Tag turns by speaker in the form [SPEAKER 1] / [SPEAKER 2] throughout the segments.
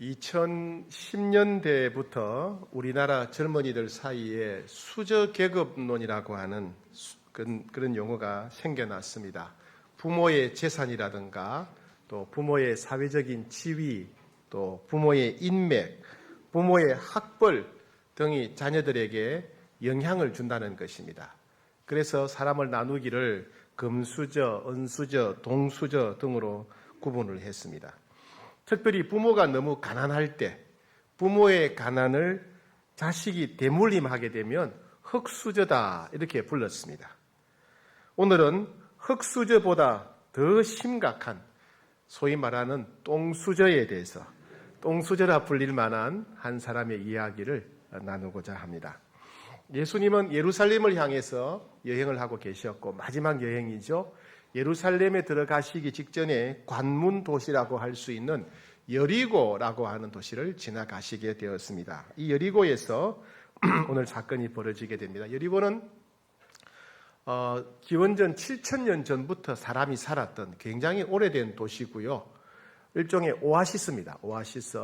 [SPEAKER 1] 2010년대부터 우리나라 젊은이들 사이에 수저계급론이라고 하는 그런 용어가 생겨났습니다. 부모의 재산이라든가 또 부모의 사회적인 지위, 또 부모의 인맥, 부모의 학벌 등이 자녀들에게 영향을 준다는 것입니다. 그래서 사람을 나누기를 금수저, 은수저, 동수저 등으로 구분을 했습니다. 특별히 부모가 너무 가난할 때 부모의 가난을 자식이 대물림하게 되면 흙수저다 이렇게 불렀습니다. 오늘은 흙수저보다 더 심각한 소위 말하는 똥수저에 대해서 똥수저라 불릴 만한 한 사람의 이야기를 나누고자 합니다. 예수님은 예루살렘을 향해서 여행을 하고 계셨고 마지막 여행이죠. 예루살렘에 들어가시기 직전에 관문 도시라고 할 수 있는 여리고라고 하는 도시를 지나가시게 되었습니다. 이 여리고에서 오늘 사건이 벌어지게 됩니다. 여리고는 기원전 7,000년 전부터 사람이 살았던 굉장히 오래된 도시고요. 일종의 오아시스입니다. 오아시스.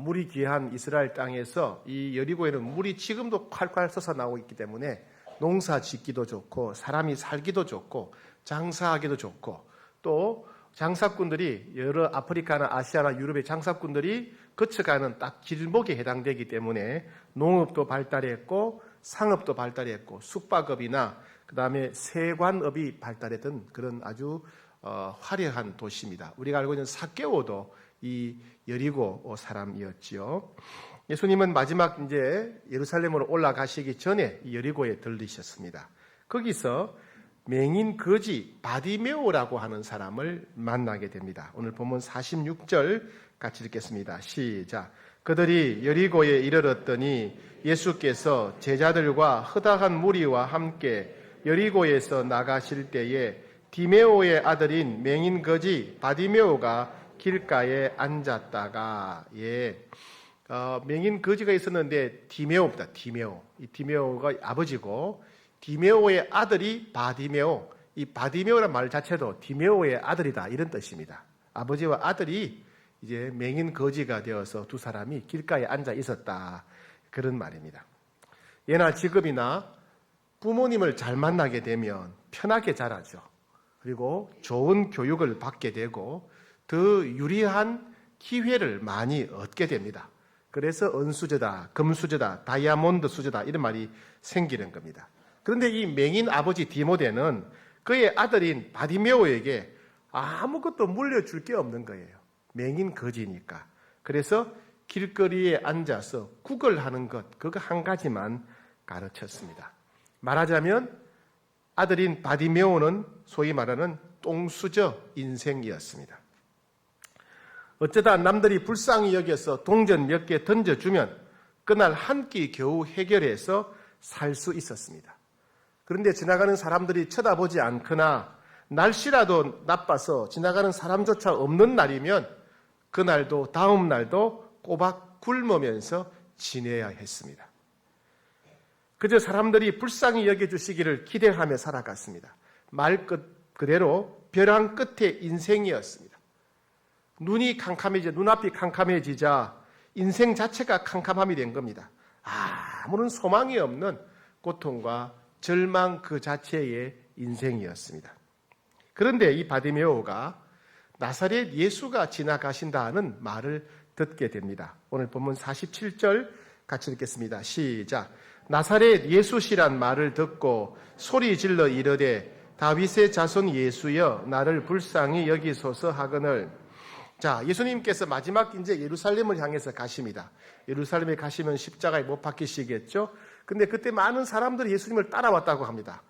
[SPEAKER 1] 물이 귀한 이스라엘 땅에서 이 여리고에는 물이 지금도 콸콸 솟아 나오고 있기 때문에 농사 짓기도 좋고 사람이 살기도 좋고 장사하기도 좋고 또 장사꾼들이 여러 아프리카나 아시아나 유럽의 장사꾼들이 거쳐가는 딱 길목에 해당되기 때문에 농업도 발달했고 상업도 발달했고 숙박업이나 그 다음에 세관업이 발달했던 그런 아주 화려한 도시입니다. 우리가 알고 있는 삭개오도 이 여리고 사람이었지요. 예수님은 마지막 이제 예루살렘으로 올라가시기 전에 이 여리고에 들리셨습니다. 거기서 맹인 거지 바디메오라고 하는 사람을 만나게 됩니다. 오늘 본문 46절 같이 읽겠습니다. 시작. 그들이 여리고에 이르렀더니 예수께서 제자들과 허다한 무리와 함께 여리고에서 나가실 때에 디메오의 아들인 맹인 거지 바디메오가 길가에 앉았다가 맹인 거지가 있었는데 디메오입니다. 디메오. 이 디메오가 아버지고 디메오의 아들이 바디메오. 이 바디메오란 말 자체도 디메오의 아들이다 이런 뜻입니다. 아버지와 아들이 이제 맹인 거지가 되어서 두 사람이 길가에 앉아 있었다 그런 말입니다. 예나 지금이나 부모님을 잘 만나게 되면 편하게 자라죠. 그리고 좋은 교육을 받게 되고 더 유리한 기회를 많이 얻게 됩니다. 그래서 은수저다, 금수저다, 다이아몬드 수저다 이런 말이 생기는 겁니다. 그런데 이 맹인 아버지 디모데는 그의 아들인 바디메오에게 아무것도 물려줄 게 없는 거예요. 맹인 거지니까. 그래서 길거리에 앉아서 구걸하는 것 그거 한 가지만 가르쳤습니다. 말하자면 아들인 바디메오는 소위 말하는 똥수저 인생이었습니다. 어쩌다 남들이 불쌍히 여겨서 동전 몇 개 던져주면 그날 한 끼 겨우 해결해서 살 수 있었습니다. 그런데 지나가는 사람들이 쳐다보지 않거나 날씨라도 나빠서 지나가는 사람조차 없는 날이면 그날도 다음 날도 꼬박 굶으면서 지내야 했습니다. 그저 사람들이 불쌍히 여겨주시기를 기대하며 살아갔습니다. 말 그대로 벼랑 끝에 인생이었습니다. 눈앞이 캄캄해지자 인생 자체가 캄캄함이 된 겁니다. 아무런 소망이 없는 고통과 절망 그 자체의 인생이었습니다. 그런데 이 바디메오가 나사렛 예수가 지나가신다는 말을 듣게 됩니다. 오늘 본문 47절 같이 읽겠습니다. 시작. 나사렛 예수시란 말을 듣고 소리 질러 이르되 다윗의 자손 예수여 나를 불쌍히 여기소서 하거늘. 자, 예수님께서 마지막 이제 예루살렘을 향해서 가십니다. 예루살렘에 가시면 십자가에 못 박히시겠죠? 근데 그때 많은 사람들이 예수님을 따라왔다고 합니다.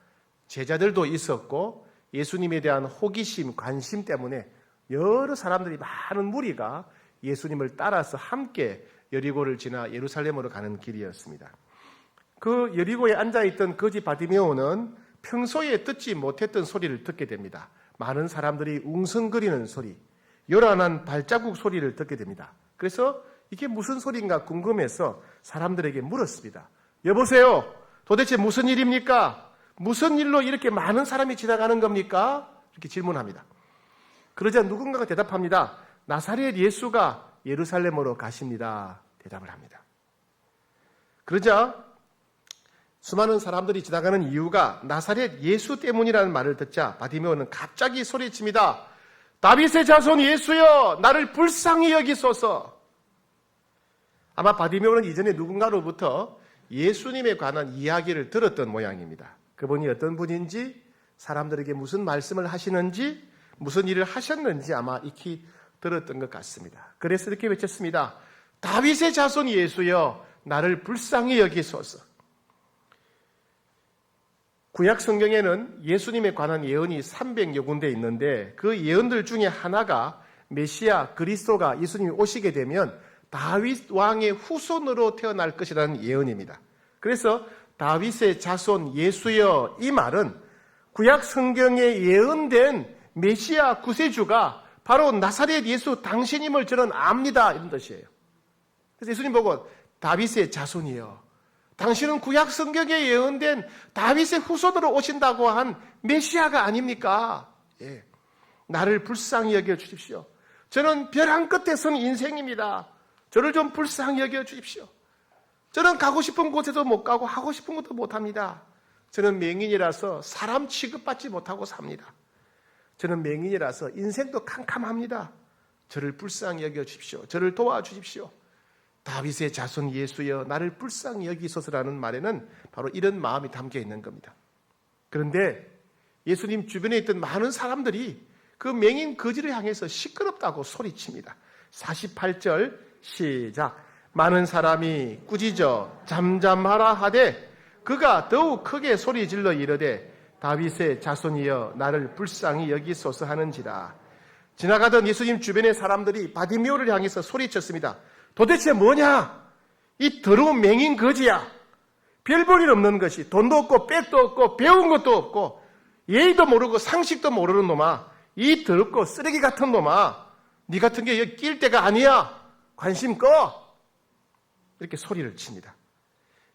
[SPEAKER 1] 제자들도 있었고 예수님에 대한 호기심, 관심 때문에 여러 사람들이 많은 무리가 예수님을 따라서 함께 여리고를 지나 예루살렘으로 가는 길이었습니다. 그 여리고에 앉아있던 거지 바디메오는 평소에 듣지 못했던 소리를 듣게 됩니다. 많은 사람들이 웅성거리는 소리, 요란한 발자국 소리를 듣게 됩니다. 그래서 이게 무슨 소리인가 궁금해서 사람들에게 물었습니다. 여보세요, 도대체 무슨 일입니까? 무슨 일로 이렇게 많은 사람이 지나가는 겁니까? 이렇게 질문합니다. 그러자 누군가가 대답합니다. 나사렛 예수가 예루살렘으로 가십니다. 대답을 합니다. 그러자 수많은 사람들이 지나가는 이유가 나사렛 예수 때문이라는 말을 듣자 바디메오는 갑자기 소리칩니다. 다윗의 자손 예수여, 나를 불쌍히 여기소서. 아마 바디메오는 이전에 누군가로부터 예수님에 관한 이야기를 들었던 모양입니다. 그분이 어떤 분인지, 사람들에게 무슨 말씀을 하시는지, 무슨 일을 하셨는지 아마 익히 들었던 것 같습니다. 그래서 이렇게 외쳤습니다. 다윗의 자손 예수여, 나를 불쌍히 여기소서. 구약 성경에는 예수님에 관한 예언이 300여 군데 있는데 그 예언들 중에 하나가 메시아 그리스도가 예수님이 오시게 되면 다윗 왕의 후손으로 태어날 것이라는 예언입니다. 그래서 다윗의 자손 예수여, 이 말은 구약 성경에 예언된 메시아 구세주가 바로 나사렛 예수 당신임을 저는 압니다, 이런 뜻이에요. 그래서 예수님 보고 다윗의 자손이여, 당신은 구약 성경에 예언된 다윗의 후손으로 오신다고 한 메시아가 아닙니까? 예. 나를 불쌍히 여겨 주십시오. 저는 벼랑 끝에 선 인생입니다. 저를 좀 불쌍히 여겨 주십시오. 저는 가고 싶은 곳에도 못 가고 하고 싶은 것도 못 합니다. 저는 맹인이라서 사람 취급받지 못하고 삽니다. 저는 맹인이라서 인생도 캄캄합니다. 저를 불쌍히 여겨 주십시오. 저를 도와주십시오. 다윗의 자손 예수여, 나를 불쌍히 여기소서라는 말에는 바로 이런 마음이 담겨 있는 겁니다. 그런데 예수님 주변에 있던 많은 사람들이 그 맹인 거지를 향해서 시끄럽다고 소리칩니다. 48절 시작. 많은 사람이 꾸짖어 잠잠하라 하되 그가 더욱 크게 소리질러 이르되 다윗의 자손이여, 나를 불쌍히 여기소서 하는지라. 지나가던 예수님 주변의 사람들이 바디메오를 향해서 소리쳤습니다. 도대체 뭐냐? 이 더러운 맹인 거지야. 별 볼 일 없는 것이, 돈도 없고 백도 없고 배운 것도 없고 예의도 모르고 상식도 모르는 놈아, 이 더럽고 쓰레기 같은 놈아, 네 같은 게 여기 낄 때가 아니야. 관심 꺼. 이렇게 소리를 칩니다.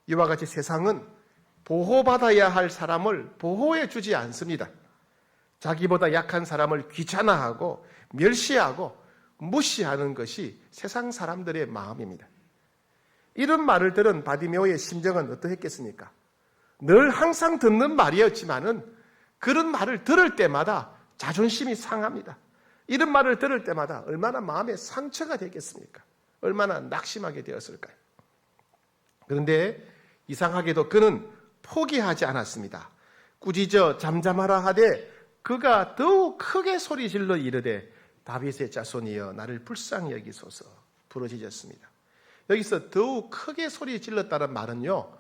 [SPEAKER 1] 이와 같이 세상은 보호받아야 할 사람을 보호해 주지 않습니다. 자기보다 약한 사람을 귀찮아하고 멸시하고 무시하는 것이 세상 사람들의 마음입니다. 이런 말을 들은 바디메오의 심정은 어떠했겠습니까? 늘 항상 듣는 말이었지만은 그런 말을 들을 때마다 자존심이 상합니다. 이런 말을 들을 때마다 얼마나 마음에 상처가 되겠습니까? 얼마나 낙심하게 되었을까요? 그런데 이상하게도 그는 포기하지 않았습니다. 꾸짖어 잠잠하라 하되 그가 더욱 크게 소리질러 이르되 다윗의 자손이여, 나를 불쌍히 여기소서 부르짖었습니다. 여기서 더욱 크게 소리 질렀다는 말은요,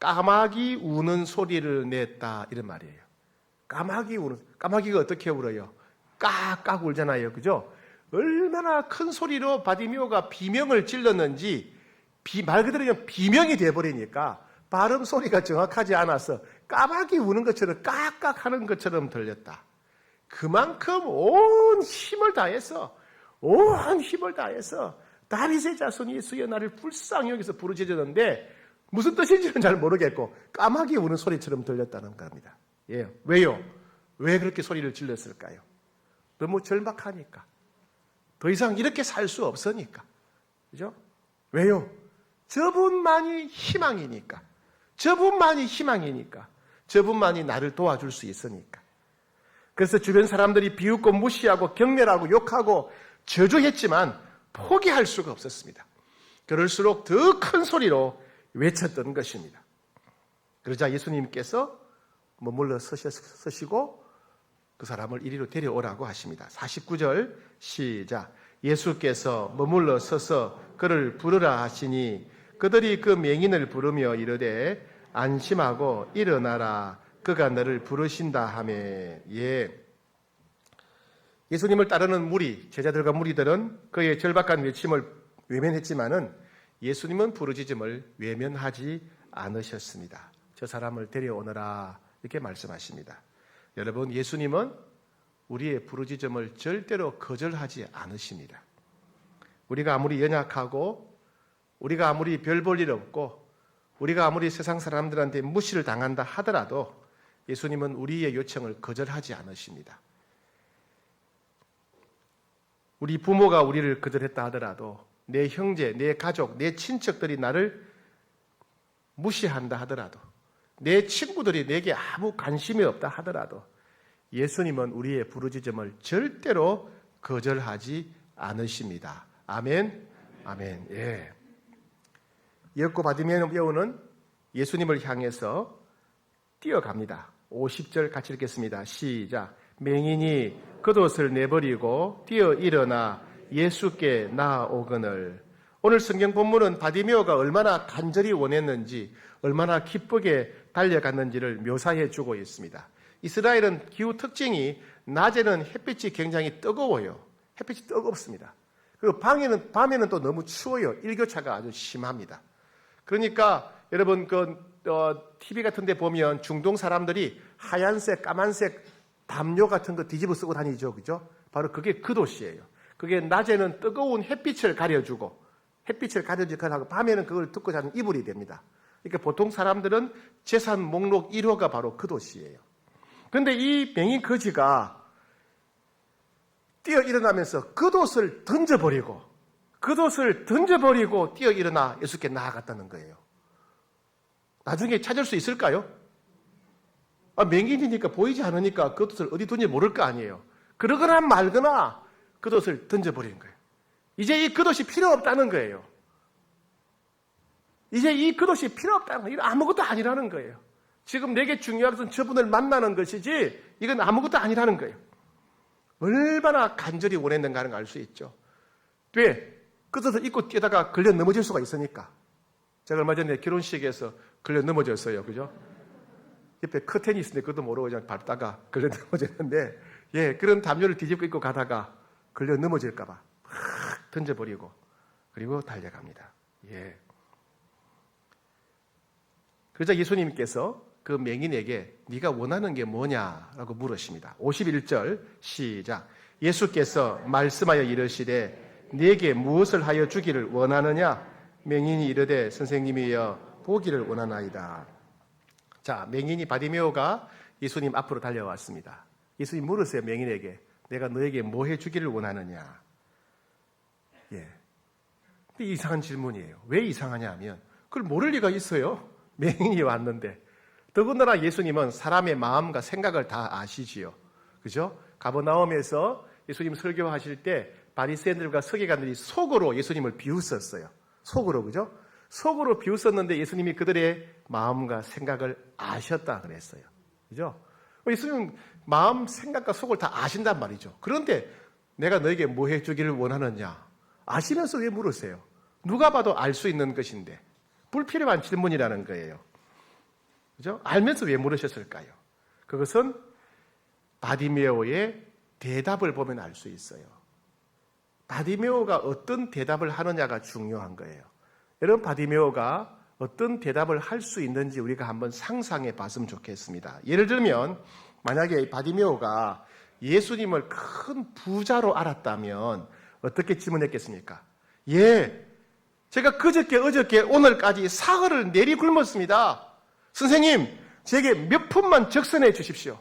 [SPEAKER 1] 까마귀 우는 소리를 냈다, 이런 말이에요. 까마귀가 어떻게 울어요? 깍깍 울잖아요, 그죠? 얼마나 큰 소리로 바디메오가 비명을 질렀는지 말 그대로 비명이 돼버리니까 발음 소리가 정확하지 않아서 까마귀 우는 것처럼 깍깍 하는 것처럼 들렸다. 그만큼 온 힘을 다해서 다윗의 자손 예수여, 나를 불쌍히 여기서 부르짖었는데 무슨 뜻인지는 잘 모르겠고 까마귀 우는 소리처럼 들렸다는 겁니다. 예, 왜요? 왜 그렇게 소리를 질렀을까요? 너무 절박하니까. 더 이상 이렇게 살 수 없으니까. 그죠? 왜요? 저분만이 희망이니까. 저분만이 나를 도와줄 수 있으니까. 그래서 주변 사람들이 비웃고 무시하고 경멸하고 욕하고 저주했지만 포기할 수가 없었습니다. 그럴수록 더 큰 소리로 외쳤던 것입니다. 그러자 예수님께서 머물러 서시고 그 사람을 이리로 데려오라고 하십니다. 49절 시작. 예수께서 머물러 서서 그를 부르라 하시니 그들이 그 맹인을 부르며 이르되 안심하고 일어나라, 그가 너를 부르신다 하며. 예. 예수님을 따르는 제자들과 무리들은 그의 절박한 외침을 외면했지만은 예수님은 부르짖음을 외면하지 않으셨습니다. 저 사람을 데려오너라, 이렇게 말씀하십니다. 여러분, 예수님은 우리의 부르짖음을 절대로 거절하지 않으십니다. 우리가 아무리 연약하고 우리가 아무리 별 볼 일 없고 우리가 아무리 세상 사람들한테 무시를 당한다 하더라도 예수님은 우리의 요청을 거절하지 않으십니다. 우리 부모가 우리를 거절했다 하더라도, 내 형제, 내 가족, 내 친척들이 나를 무시한다 하더라도, 내 친구들이 내게 아무 관심이 없다 하더라도 예수님은 우리의 부르짖음을 절대로 거절하지 않으십니다. 아멘. 아멘. 예. 이었고 바디메오는 예수님을 향해서 뛰어갑니다. 50절 같이 읽겠습니다. 시작. 맹인이 겉옷을 내버리고 뛰어 일어나 예수께 나아오거늘. 오늘 성경 본문은 바디메오가 얼마나 간절히 원했는지, 얼마나 기쁘게 달려갔는지를 묘사해 주고 있습니다. 이스라엘은 기후 특징이 낮에는 햇빛이 굉장히 뜨거워요. 햇빛이 뜨겁습니다. 그리고 밤에는 또 너무 추워요. 일교차가 아주 심합니다. 그러니까 여러분 TV 같은 데 보면 중동 사람들이 하얀색, 까만색 담요 같은 거 뒤집어 쓰고 다니죠. 그죠? 바로 그게 겉옷이에요. 그게 낮에는 뜨거운 햇빛을 가려주고 하고 밤에는 그걸 듣고 자는 이불이 됩니다. 그러니까 보통 사람들은 재산 목록 1호가 바로 겉옷이에요. 그런데 이 맹인 거지가 뛰어 일어나면서 겉옷을 던져버리고 뛰어 일어나 예수께 나아갔다는 거예요. 나중에 찾을 수 있을까요? 맹인이니까 보이지 않으니까 겉옷을 어디 둔지 모를 거 아니에요. 그러거나 말거나 겉옷을 던져버린 거예요. 이제 이 겉옷이 필요 없다는 거예요. 이제 이 겉옷이 필요 없다는 거예요. 이건 아무것도 아니라는 거예요. 지금 내게 중요한 것은 저분을 만나는 것이지 이건 아무것도 아니라는 거예요. 얼마나 간절히 원했는가 하는 걸 알 수 있죠. 왜? 겉옷을 입고 뛰다가 걸려 넘어질 수가 있으니까. 제가 얼마 전에 결혼식에서 걸려 넘어졌어요. 그죠? 옆에 커튼이 있는데 그것도 모르고 그냥 밟다가 걸려 넘어졌는데, 예, 그런 담요를 뒤집고 입고 가다가 걸려 넘어질까봐 확 던져버리고 그리고 달려갑니다. 예. 그러자 예수님께서 그 맹인에게 네가 원하는 게 뭐냐라고 물으십니다. 51절 시작. 예수께서 말씀하여 이르시되 네게 무엇을 하여 주기를 원하느냐? 맹인이 이르되 선생님이여 보기를 원하나이다. 자, 맹인이 바디메오가 예수님 앞으로 달려왔습니다. 예수님 물으세요. 맹인에게 내가 너에게 뭐 해주기를 원하느냐? 예. 근데 이상한 질문이에요. 왜 이상하냐 하면 그걸 모를 리가 있어요. 맹인이 왔는데. 더군다나 예수님은 사람의 마음과 생각을 다 아시지요. 그죠? 가버나움에서 예수님 설교하실 때 바리새인들과 서기관들이 속으로 예수님을 비웃었어요. 속으로, 그죠? 속으로 비웃었는데 예수님이 그들의 마음과 생각을 아셨다 그랬어요. 그죠? 예수님은 마음, 생각과 속을 다 아신단 말이죠. 그런데 내가 너에게 뭐 해주기를 원하느냐? 아시면서 왜 물으세요? 누가 봐도 알 수 있는 것인데. 불필요한 질문이라는 거예요. 그죠? 알면서 왜 물으셨을까요? 그것은 바디메오의 대답을 보면 알 수 있어요. 바디메오가 어떤 대답을 하느냐가 중요한 거예요. 여러분, 바디메오가 어떤 대답을 할 수 있는지 우리가 한번 상상해 봤으면 좋겠습니다. 예를 들면 만약에 바디메오가 예수님을 큰 부자로 알았다면 어떻게 질문했겠습니까? 예, 제가 그저께 어저께 오늘까지 사흘을 내리 굶었습니다. 선생님, 제게 몇 푼만 적선해 주십시오.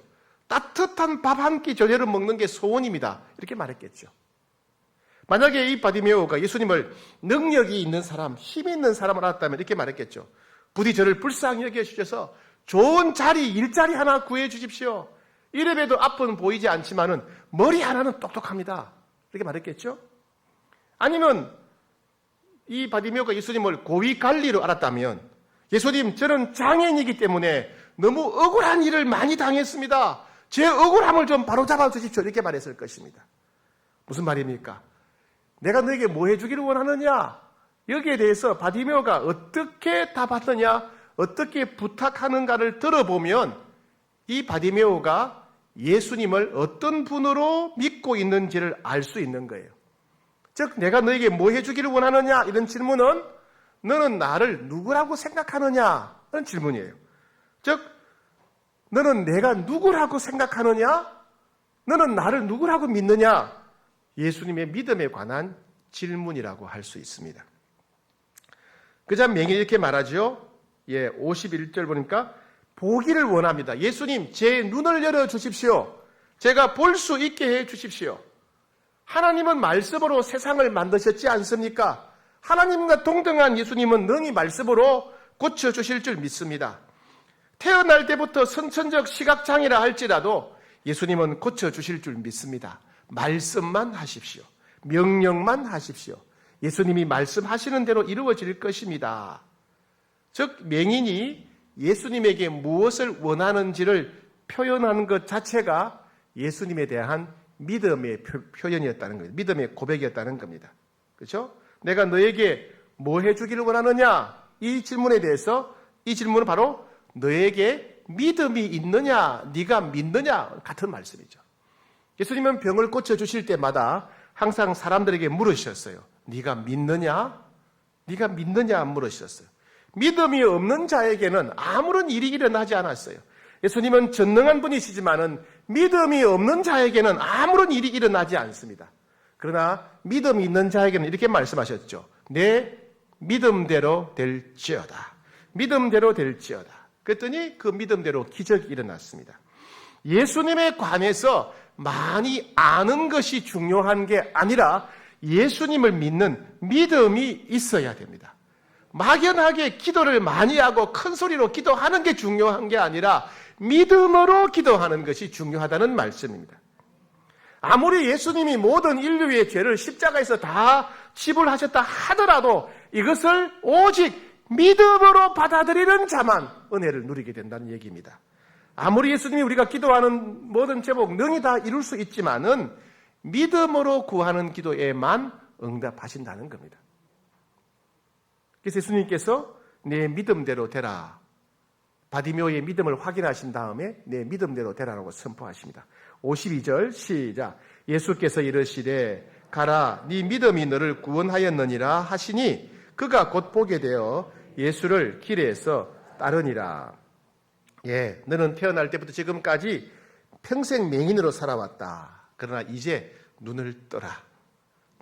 [SPEAKER 1] 따뜻한 밥 한 끼 저녁을 먹는 게 소원입니다. 이렇게 말했겠죠. 만약에 이 바디메오가 예수님을 능력이 있는 사람, 힘이 있는 사람을 알았다면 이렇게 말했겠죠. 부디 저를 불쌍히 여겨주셔서 좋은 자리, 일자리 하나 구해 주십시오. 이래봬도 앞은 보이지 않지만은 머리 하나는 똑똑합니다. 이렇게 말했겠죠. 아니면 이 바디메오가 예수님을 고위 관리로 알았다면 예수님, 저는 장애인이기 때문에 너무 억울한 일을 많이 당했습니다. 제 억울함을 좀 바로잡아 주십시오. 이렇게 말했을 것입니다. 무슨 말입니까? 내가 너에게 뭐 해주기를 원하느냐? 여기에 대해서 바디메오가 어떻게 답하느냐, 어떻게 부탁하는가를 들어보면 이 바디메오가 예수님을 어떤 분으로 믿고 있는지를 알 수 있는 거예요. 즉, 내가 너에게 뭐 해주기를 원하느냐? 이런 질문은 너는 나를 누구라고 생각하느냐? 이런 질문이에요. 즉, 너는 내가 누구라고 생각하느냐? 너는 나를 누구라고 믿느냐? 예수님의 믿음에 관한 질문이라고 할 수 있습니다. 그자 맹인이 이렇게 말하죠. 51절 보니까 보기를 원합니다. 예수님, 제 눈을 열어 주십시오. 제가 볼 수 있게 해 주십시오. 하나님은 말씀으로 세상을 만드셨지 않습니까? 하나님과 동등한 예수님은 능히 말씀으로 고쳐주실 줄 믿습니다. 태어날 때부터 선천적 시각장애라 할지라도 예수님은 고쳐주실 줄 믿습니다. 말씀만 하십시오. 명령만 하십시오. 예수님이 말씀하시는 대로 이루어질 것입니다. 즉 맹인이 예수님에게 무엇을 원하는지를 표현하는 것 자체가 예수님에 대한 믿음의 표현이었다는 거예요. 믿음의 고백이었다는 겁니다. 그렇죠? 내가 너에게 뭐 해주기를 원하느냐? 이 질문에 대해서 이 질문은 바로 너에게 믿음이 있느냐? 네가 믿느냐? 같은 말씀이죠. 예수님은 병을 고쳐주실 때마다 항상 사람들에게 물으셨어요. 네가 믿느냐? 네가 믿느냐? 물으셨어요. 믿음이 없는 자에게는 아무런 일이 일어나지 않았어요. 예수님은 전능한 분이시지만은 믿음이 없는 자에게는 아무런 일이 일어나지 않습니다. 그러나 믿음이 있는 자에게는 이렇게 말씀하셨죠. 내 믿음대로 될지어다. 믿음대로 될지어다. 그랬더니 그 믿음대로 기적이 일어났습니다. 예수님에 관해서 많이 아는 것이 중요한 게 아니라 예수님을 믿는 믿음이 있어야 됩니다. 막연하게 기도를 많이 하고 큰 소리로 기도하는 게 중요한 게 아니라 믿음으로 기도하는 것이 중요하다는 말씀입니다. 아무리 예수님이 모든 인류의 죄를 십자가에서 다 지불하셨다 하더라도 이것을 오직 믿음으로 받아들이는 자만 은혜를 누리게 된다는 얘기입니다. 아무리 예수님이 우리가 기도하는 모든 제목 능히 다 이룰 수 있지만은 믿음으로 구하는 기도에만 응답하신다는 겁니다. 그래서 예수님께서 내 믿음대로 되라. 바디메오의 믿음을 확인하신 다음에 내 믿음대로 되라라고 선포하십니다. 52절 시작. 예수께서 이르시되 가라 네 믿음이 너를 구원하였느니라 하시니 그가 곧 보게 되어 예수를 길에서 따르니라. 예, 너는 태어날 때부터 지금까지 평생 맹인으로 살아왔다. 그러나 이제 눈을 떠라.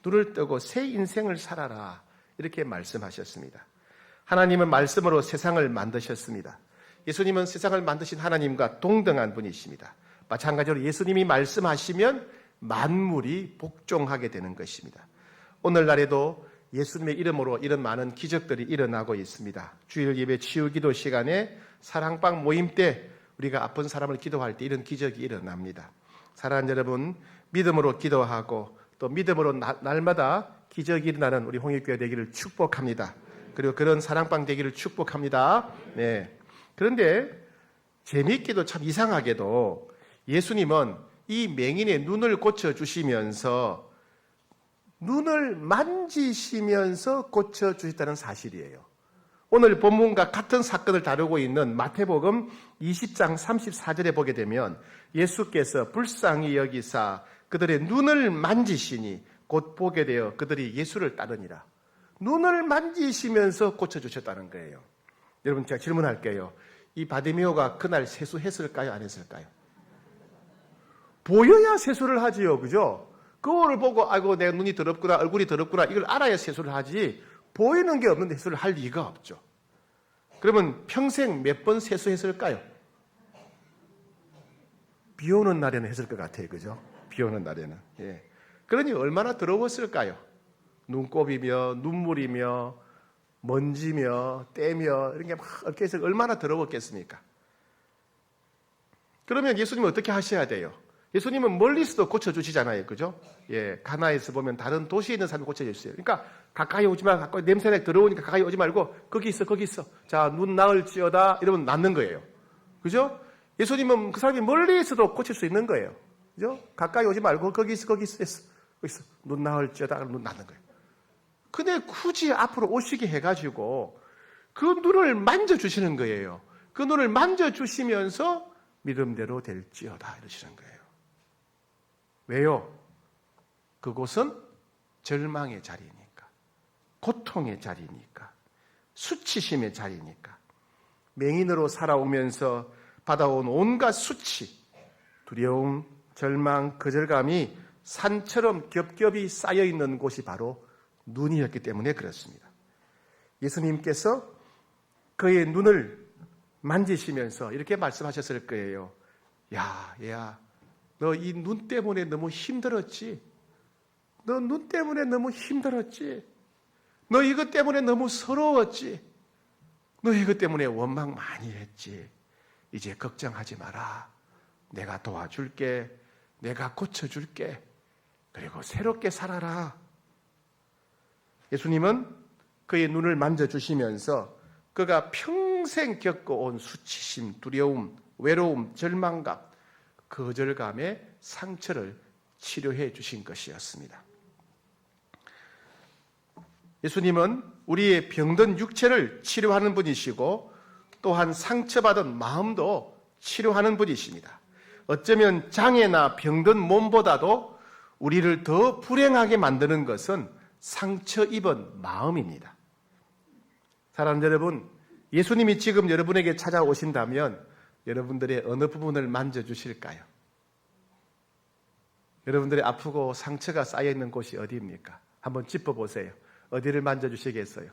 [SPEAKER 1] 눈을 뜨고 새 인생을 살아라. 이렇게 말씀하셨습니다. 하나님은 말씀으로 세상을 만드셨습니다. 예수님은 세상을 만드신 하나님과 동등한 분이십니다. 마찬가지로 예수님이 말씀하시면 만물이 복종하게 되는 것입니다. 오늘날에도 예수님의 이름으로 이런 많은 기적들이 일어나고 있습니다. 주일 예배 치유기도 시간에 사랑방 모임 때 우리가 아픈 사람을 기도할 때 이런 기적이 일어납니다. 사랑하는 여러분, 믿음으로 기도하고 또 믿음으로 날마다 기적이 일어나는 우리 홍익교회 되기를 축복합니다. 그리고 그런 사랑방 되기를 축복합니다. 네. 그런데 재미있게도 참 이상하게도 예수님은 이 맹인의 눈을 고쳐주시면서 눈을 만지시면서 고쳐주셨다는 사실이에요. 오늘 본문과 같은 사건을 다루고 있는 마태복음 20장 34절에 보게 되면 예수께서 불쌍히 여기사 그들의 눈을 만지시니 곧 보게 되어 그들이 예수를 따르니라. 눈을 만지시면서 고쳐주셨다는 거예요. 여러분 제가 질문할게요. 이 바디메오가 그날 세수했을까요? 안 했을까요? 보여야 세수를 하지요. 그죠? 그거를 보고 아이고 내 눈이 더럽구나 얼굴이 더럽구나 이걸 알아야 세수를 하지 보이는 게 없는데 세수를 할 리가 없죠. 그러면 평생 몇 번 세수했을까요? 비 오는 날에는 했을 것 같아요. 그죠? 비 오는 날에는. 예. 그러니 얼마나 더러웠을까요? 눈곱이며 눈물이며 먼지며 때며 이런 게 막 얽혀서 얼마나 더러웠겠습니까? 그러면 예수님은 어떻게 하셔야 돼요? 예수님은 멀리서도 고쳐주시잖아요. 그죠? 예, 가나에서 보면 다른 도시에 있는 사람이 고쳐주셨어요. 그러니까 가까이 오지 마. 가까이 냄새가 들어오니까 가까이 오지 말고 거기 있어, 거기 있어. 자, 눈 나을지어다. 이러면 낫는 거예요. 그죠? 예수님은 그 사람이 멀리서도 고칠 수 있는 거예요. 그죠? 가까이 오지 말고 거기 있어, 거기 있어. 거기 있어. 눈 나을지어다. 그러면 눈 낫는 거예요. 근데 굳이 앞으로 오시게 해가지고 그 눈을 만져주시는 거예요. 그 눈을 만져주시면서 믿음대로 될지어다. 이러시는 거예요. 왜요? 그곳은 절망의 자리니까, 고통의 자리니까, 수치심의 자리니까, 맹인으로 살아오면서 받아온 온갖 수치, 두려움, 절망, 거절감이 산처럼 겹겹이 쌓여있는 곳이 바로 눈이었기 때문에 그렇습니다. 예수님께서 그의 눈을 만지시면서 이렇게 말씀하셨을 거예요. 야, 얘야. 너 이 눈 때문에 너무 힘들었지? 너 눈 때문에 너무 힘들었지. 너 이것 때문에 너무 서러웠지. 너 이것 때문에 원망 많이 했지. 이제 걱정하지 마라. 내가 도와줄게. 내가 고쳐줄게. 그리고 새롭게 살아라. 예수님은 그의 눈을 만져주시면서 그가 평생 겪어온 수치심, 두려움, 외로움, 절망감, 거절감의 상처를 치료해 주신 것이었습니다. 예수님은 우리의 병든 육체를 치료하는 분이시고 또한 상처받은 마음도 치료하는 분이십니다. 어쩌면 장애나 병든 몸보다도 우리를 더 불행하게 만드는 것은 상처 입은 마음입니다. 사랑하는 여러분, 예수님이 지금 여러분에게 찾아오신다면 여러분들의 어느 부분을 만져주실까요? 여러분들의 아프고 상처가 쌓여있는 곳이 어디입니까? 한번 짚어보세요. 어디를 만져주시겠어요?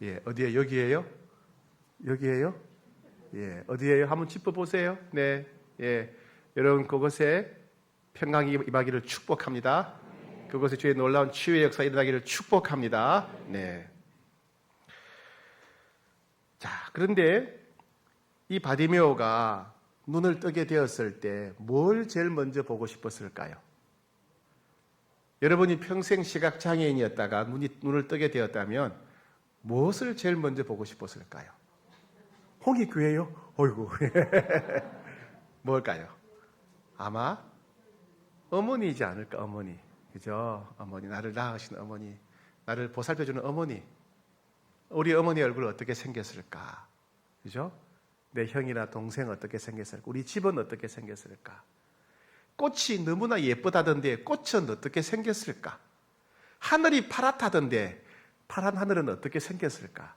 [SPEAKER 1] 예, 어디에? 여기에요? 여기에요? 예, 어디에요? 한번 짚어보세요. 네, 예, 여러분 그곳에 평강이 임하기를 축복합니다. 그곳에 주의 놀라운 치유의 역사 일어나기를 축복합니다. 네. 자, 그런데 이 바디메오가 눈을 뜨게 되었을 때 뭘 제일 먼저 보고 싶었을까요? 여러분이 평생 시각장애인이었다가 눈을 뜨게 되었다면 무엇을 제일 먼저 보고 싶었을까요? 홍익교회요? 어이구. 뭘까요? 아마 어머니이지 않을까, 어머니. 그죠? 어머니, 나를 낳으신 어머니, 나를 보살펴주는 어머니. 우리 어머니 얼굴 어떻게 생겼을까? 그죠? 내 형이나 동생 어떻게 생겼을까? 우리 집은 어떻게 생겼을까? 꽃이 너무나 예쁘다던데 꽃은 어떻게 생겼을까? 하늘이 파랗다던데 파란 하늘은 어떻게 생겼을까?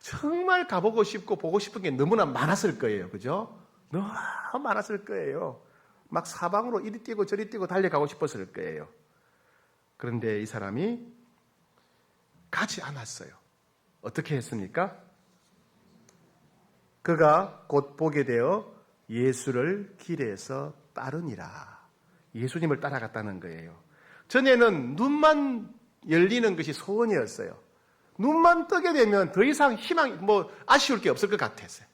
[SPEAKER 1] 정말 가보고 싶고 보고 싶은 게 너무나 많았을 거예요. 그죠? 너무 많았을 거예요. 막 사방으로 이리 뛰고 저리 뛰고 달려가고 싶었을 거예요. 그런데 이 사람이 가지 않았어요. 어떻게 했습니까? 그가 곧 보게 되어 예수를 길에서 따르니라. 예수님을 따라갔다는 거예요. 전에는 눈만 열리는 것이 소원이었어요. 눈만 뜨게 되면 더 이상 아쉬울 게 없을 것 같았어요.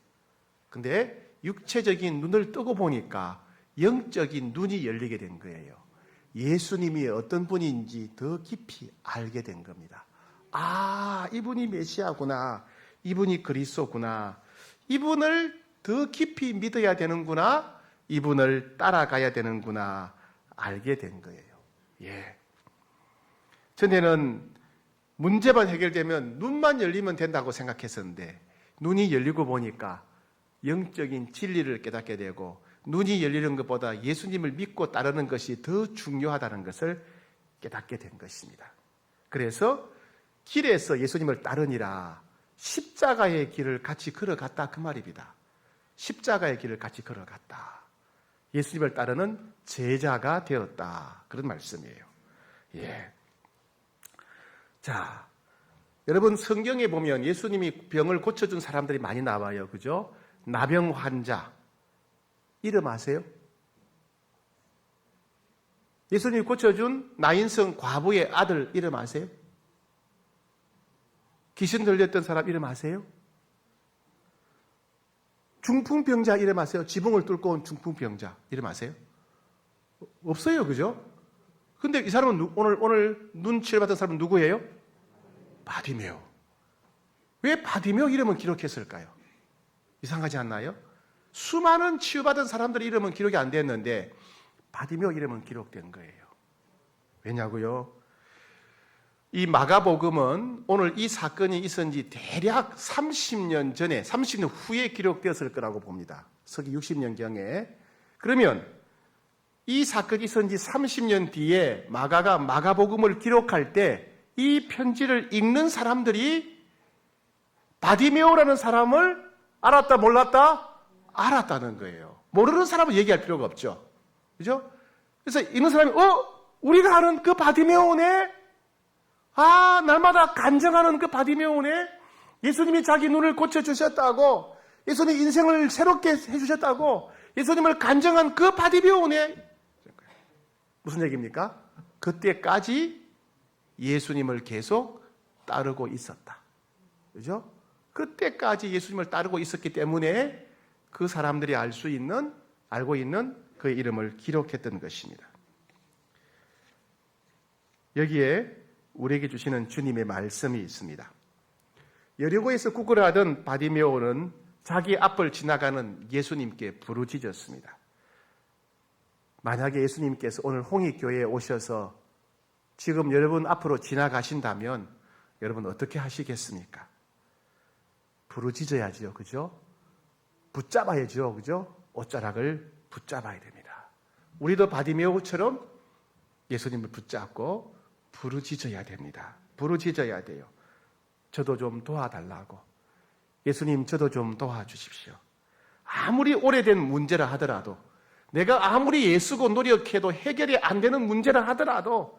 [SPEAKER 1] 근데 육체적인 눈을 뜨고 보니까 영적인 눈이 열리게 된 거예요. 예수님이 어떤 분인지 더 깊이 알게 된 겁니다. 아, 이분이 메시아구나. 이분이 그리스도구나. 이분을 더 깊이 믿어야 되는구나. 이분을 따라가야 되는구나. 알게 된 거예요. 예. 전에는 문제만 해결되면 눈만 열리면 된다고 생각했었는데 눈이 열리고 보니까 영적인 진리를 깨닫게 되고 눈이 열리는 것보다 예수님을 믿고 따르는 것이 더 중요하다는 것을 깨닫게 된 것입니다. 그래서 길에서 예수님을 따르니라. 십자가의 길을 같이 걸어갔다 그 말입니다. 십자가의 길을 같이 걸어갔다. 예수님을 따르는 제자가 되었다. 그런 말씀이에요. 예. 자, 여러분 성경에 보면 예수님이 병을 고쳐준 사람들이 많이 나와요. 그죠? 나병 환자. 이름 아세요? 예수님이 고쳐준 나인성 과부의 아들 이름 아세요? 귀신 들렸던 사람 이름 아세요? 중풍병자 이름 아세요? 지붕을 뚫고 온 중풍병자 이름 아세요? 없어요. 그죠? 근데 이 사람은 오늘 눈 치료받은 사람은 누구예요? 바디메오. 왜 바디메오 이름은 기록했을까요? 이상하지 않나요? 수많은 치유받은 사람들의 이름은 기록이 안 됐는데 바디메오 이름은 기록된 거예요. 왜냐고요? 이 마가복음은 오늘 이 사건이 있은 지 대략 30년 전에 30년 후에 기록되었을 거라고 봅니다. 서기 60년경에. 그러면 이 사건이 있은 지 30년 뒤에 마가가 마가복음을 기록할 때 이 편지를 읽는 사람들이 바디메오라는 사람을 알았다 몰랐다? 알았다는 거예요. 모르는 사람은 얘기할 필요가 없죠. 그죠? 그래서 읽는 사람이 우리가 아는 그 바디메오네? 아, 날마다 간증하는 그 바디메오네? 예수님이 자기 눈을 고쳐주셨다고, 예수님 인생을 새롭게 해주셨다고, 예수님을 간증한 그 바디메오네? 무슨 얘기입니까? 그때까지 예수님을 계속 따르고 있었다. 그죠? 그때까지 예수님을 따르고 있었기 때문에 그 사람들이 알고 있는 그 이름을 기록했던 것입니다. 여기에 우리에게 주시는 주님의 말씀이 있습니다. 여리고에서 구걸하던 바디메오는 자기 앞을 지나가는 예수님께 부르짖었습니다. 만약에 예수님께서 오늘 홍익교회에 오셔서 지금 여러분 앞으로 지나가신다면 여러분 어떻게 하시겠습니까? 부르짖어야죠. 그죠? 붙잡아야죠. 그죠? 옷자락을 붙잡아야 됩니다. 우리도 바디메오처럼 예수님을 붙잡고 부르짖어야 됩니다. 부르짖어야 돼요. 저도 좀 도와달라고. 예수님, 저도 좀 도와주십시오. 아무리 오래된 문제라 하더라도, 내가 아무리 애쓰고 노력해도 해결이 안 되는 문제라 하더라도,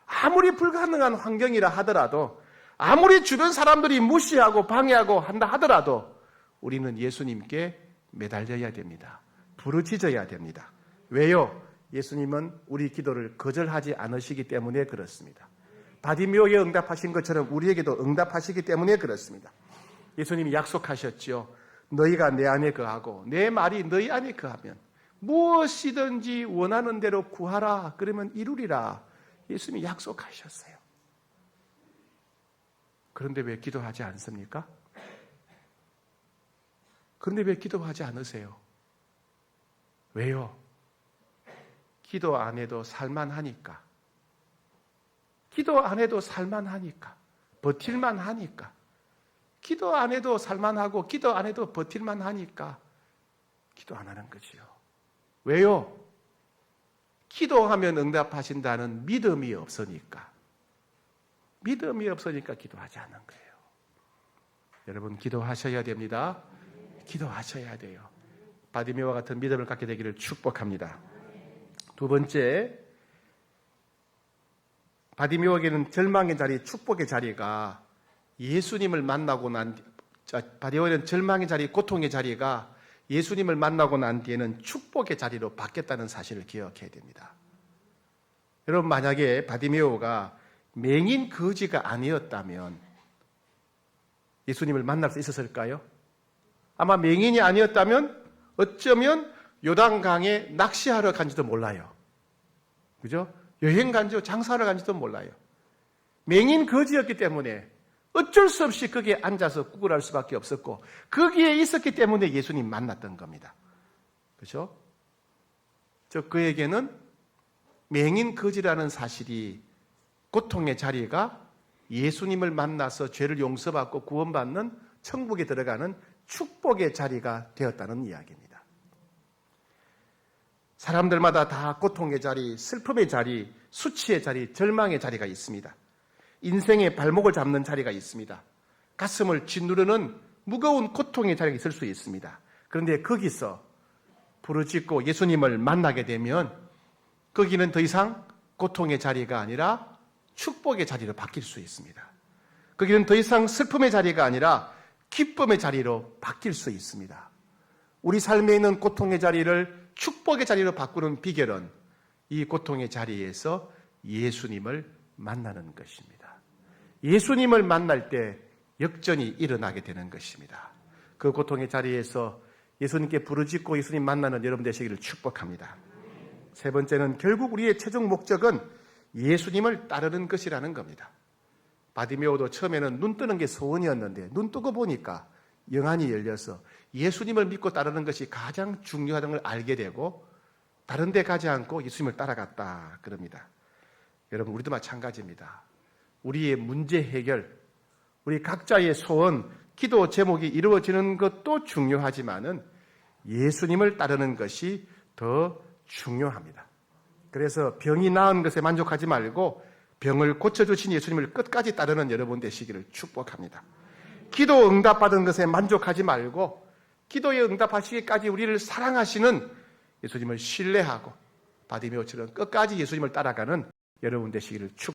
[SPEAKER 1] 아무리 불가능한 환경이라 하더라도, 아무리 주변 사람들이 무시하고 방해하고 한다 하더라도 우리는 예수님께 매달려야 됩니다. 부르짖어야 됩니다. 왜요? 예수님은 우리 기도를 거절하지 않으시기 때문에 그렇습니다. 바디메오에 응답하신 것처럼 우리에게도 응답하시기 때문에 그렇습니다. 예수님이 약속하셨죠. 너희가 내 안에 거하고 내 말이 너희 안에 거하면 무엇이든지 원하는 대로 구하라. 그러면 이루리라. 예수님이 약속하셨어요. 그런데 왜 기도하지 않습니까? 그런데 왜 기도하지 않으세요? 왜요? 기도 안 해도 살만하니까. 기도 안 해도 살만하니까. 버틸만 하니까. 기도 안 해도 살만하고 기도 안 해도 버틸만 하니까 기도 안 하는 거지요. 왜요? 기도하면 응답하신다는 믿음이 없으니까. 믿음이 없으니까 기도하지 않는 거예요. 여러분 기도하셔야 됩니다. 기도하셔야 돼요. 바디메오와 같은 믿음을 갖게 되기를 축복합니다. 두 번째, 바디메오에게는 절망의 자리, 축복의 자리가 예수님을 만나고 바디메오는 절망의 자리, 고통의 자리가 예수님을 만나고 난 뒤에는 축복의 자리로 바뀌었다는 사실을 기억해야 됩니다. 여러분 만약에 바디메오가 맹인 거지가 아니었다면 예수님을 만날 수 있었을까요? 아마 맹인이 아니었다면 어쩌면 요단강에 낚시하러 간지도 몰라요. 그죠? 여행 간지도 장사하러 간지도 몰라요. 맹인 거지였기 때문에 어쩔 수 없이 거기에 앉아서 구걸할 수밖에 없었고 거기에 있었기 때문에 예수님 만났던 겁니다. 그죠? 그에게는 맹인 거지라는 사실이 고통의 자리가 예수님을 만나서 죄를 용서받고 구원받는 천국에 들어가는 축복의 자리가 되었다는 이야기입니다. 사람들마다 다 고통의 자리, 슬픔의 자리, 수치의 자리, 절망의 자리가 있습니다. 인생의 발목을 잡는 자리가 있습니다. 가슴을 짓누르는 무거운 고통의 자리가 있을 수 있습니다. 그런데 거기서 부르짖고 예수님을 만나게 되면 거기는 더 이상 고통의 자리가 아니라 축복의 자리로 바뀔 수 있습니다. 거기는 더 이상 슬픔의 자리가 아니라 기쁨의 자리로 바뀔 수 있습니다. 우리 삶에 있는 고통의 자리를 축복의 자리로 바꾸는 비결은 이 고통의 자리에서 예수님을 만나는 것입니다. 예수님을 만날 때 역전이 일어나게 되는 것입니다. 그 고통의 자리에서 예수님께 부르짖고 예수님 만나는 여러분 되시기를 축복합니다. 세 번째는 결국 우리의 최종 목적은 예수님을 따르는 것이라는 겁니다. 바디메오도 처음에는 눈 뜨는 게 소원이었는데 눈 뜨고 보니까 영안이 열려서 예수님을 믿고 따르는 것이 가장 중요하다는 걸 알게 되고 다른 데 가지 않고 예수님을 따라갔다 그럽니다. 여러분 우리도 마찬가지입니다. 우리의 문제 해결, 우리 각자의 소원, 기도 제목이 이루어지는 것도 중요하지만은 예수님을 따르는 것이 더 중요합니다. 그래서 병이 나은 것에 만족하지 말고 병을 고쳐주신 예수님을 끝까지 따르는 여러분 되시기를 축복합니다. 기도 응답받은 것에 만족하지 말고 기도에 응답하시기까지 우리를 사랑하시는 예수님을 신뢰하고 바디메오처럼 끝까지 예수님을 따라가는 여러분 되시기를 축복합니다.